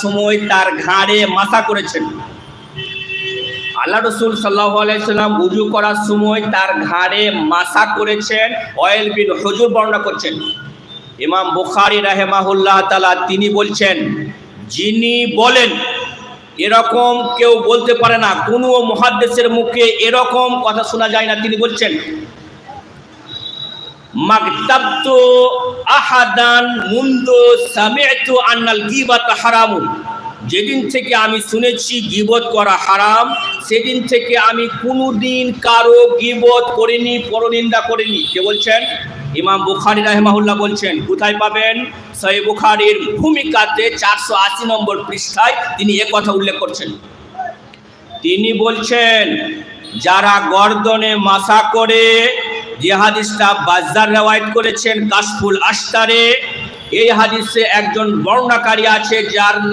সময় তার ঘাড়ে মাথা করেছেন। আল্লাহ রাসূল সাল্লাল্লাহু আলাইহি সাল্লাম ওযু করার সময় তার ঘাড়ে মাথা করেছেন। ওয়াইল বিন হুজুর বর্ণনা করছেন। ইমাম বুখারী রাহিমাহুল্লাহ তাআলা তিনি বলছেন, যিনি বলেন এরকম কেউ বলতে পারে না, কোনো মুহাদ্দিসের মুখে এরকম কথা শোনা যায় না। তিনি বলছেন, মাগতাবতু আহাদান মুনদু সামি'তু আন্নাল গীবাতা হারামুন, যেদিন থেকে আমি শুনেছি গীবত করা হারাম, সেদিন থেকে আমি কোনোদিন কারো গীবত করিনি, পরনিন্দা করিনি। কে বলছেন? ইমাম বুখারী রাহিমাহুল্লাহ বলছেন। কোথায় পাবেন? সহিহ বুখারীর ভূমিকাতে 480 নম্বর পৃষ্ঠায় তিনি এ কথা উল্লেখ করছেন। তিনি বলছেন, যারা গর্দনে মাথা করে, যে হাদিসটা বাজ্জার রওয়ায়াত করেছেন কাশফুল আশতারে, এই হাদিসে একজন বর্ণনাকারী আছে যার নাম